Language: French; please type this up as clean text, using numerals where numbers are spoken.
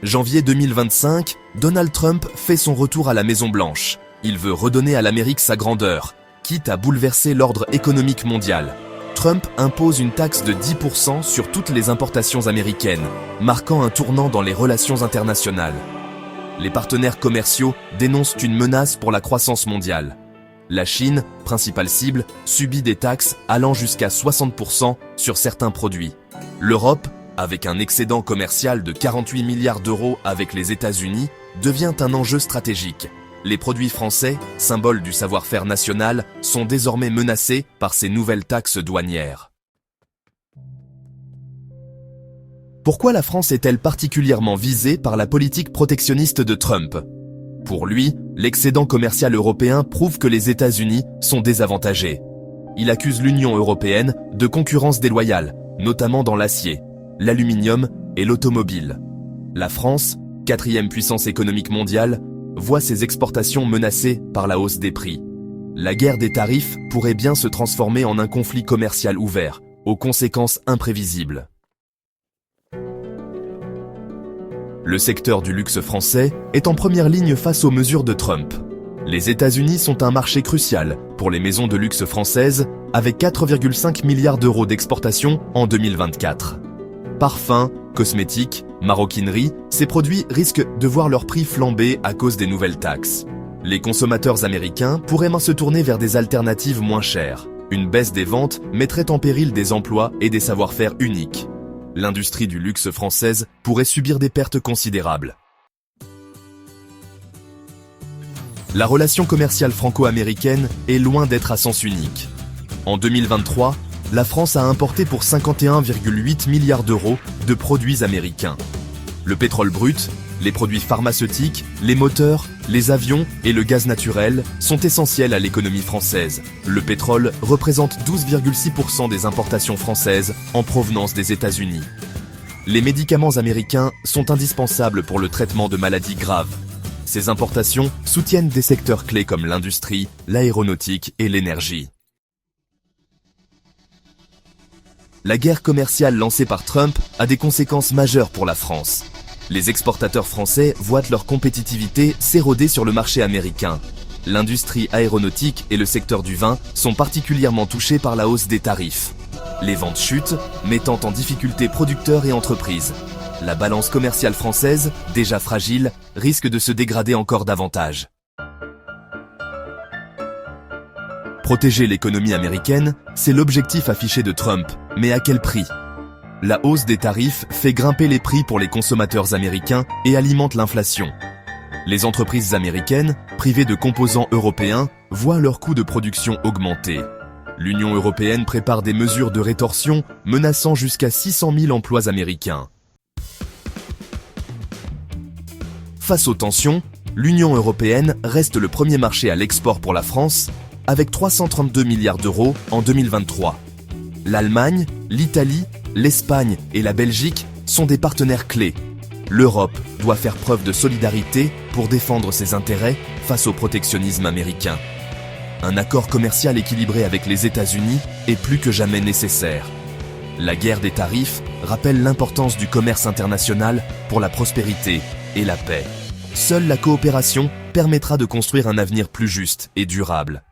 Janvier 2025, Donald Trump fait son retour à la Maison-Blanche. Il veut redonner à l'Amérique sa grandeur, quitte à bouleverser l'ordre économique mondial. Trump impose une taxe de 10% sur toutes les importations américaines, marquant un tournant dans les relations internationales. Les partenaires commerciaux dénoncent une menace pour la croissance mondiale. La Chine, principale cible, subit des taxes allant jusqu'à 60% sur certains produits. L'Europe, avec un excédent commercial de 48 milliards d'euros avec les États-Unis, devient un enjeu stratégique. Les produits français, symbole du savoir-faire national, sont désormais menacés par ces nouvelles taxes douanières. Pourquoi la France est-elle particulièrement visée par la politique protectionniste de Trump ? Pour lui, l'excédent commercial européen prouve que les États-Unis sont désavantagés. Il accuse l'Union européenne de concurrence déloyale, notamment dans l'acier, l'aluminium et l'automobile. La France, quatrième puissance économique mondiale, voit ses exportations menacées par la hausse des prix. La guerre des tarifs pourrait bien se transformer en un conflit commercial ouvert, aux conséquences imprévisibles. Le secteur du luxe français est en première ligne face aux mesures de Trump. Les États-Unis sont un marché crucial pour les maisons de luxe françaises, avec 4,5 milliards d'euros d'exportation en 2024. Parfums, cosmétiques, maroquinerie, ces produits risquent de voir leur prix flamber à cause des nouvelles taxes. Les consommateurs américains pourraient se tourner vers des alternatives moins chères. Une baisse des ventes mettrait en péril des emplois et des savoir-faire uniques. L'industrie du luxe française pourrait subir des pertes considérables. La relation commerciale franco-américaine est loin d'être à sens unique. En 2023, la France a importé pour 51,8 milliards d'euros de produits américains. Le pétrole brut, les produits pharmaceutiques, les moteurs, les avions et le gaz naturel sont essentiels à l'économie française. Le pétrole représente 12,6% des importations françaises en provenance des États-Unis. Les médicaments américains sont indispensables pour le traitement de maladies graves. Ces importations soutiennent des secteurs clés comme l'industrie, l'aéronautique et l'énergie. La guerre commerciale lancée par Trump a des conséquences majeures pour la France. Les exportateurs français voient leur compétitivité s'éroder sur le marché américain. L'industrie aéronautique et le secteur du vin sont particulièrement touchés par la hausse des tarifs. Les ventes chutent, mettant en difficulté producteurs et entreprises. La balance commerciale française, déjà fragile, risque de se dégrader encore davantage. Protéger l'économie américaine, c'est l'objectif affiché de Trump, mais à quel prix ? La hausse des tarifs fait grimper les prix pour les consommateurs américains et alimente l'inflation. Les entreprises américaines, privées de composants européens, voient leurs coûts de production augmenter. L'Union européenne prépare des mesures de rétorsion menaçant jusqu'à 600 000 emplois américains. Face aux tensions, l'Union européenne reste le premier marché à l'export pour la France, avec 332 milliards d'euros en 2023. L'Allemagne, l'Italie, l'Espagne et la Belgique sont des partenaires clés. L'Europe doit faire preuve de solidarité pour défendre ses intérêts face au protectionnisme américain. Un accord commercial équilibré avec les États-Unis est plus que jamais nécessaire. La guerre des tarifs rappelle l'importance du commerce international pour la prospérité et la paix. Seule la coopération permettra de construire un avenir plus juste et durable.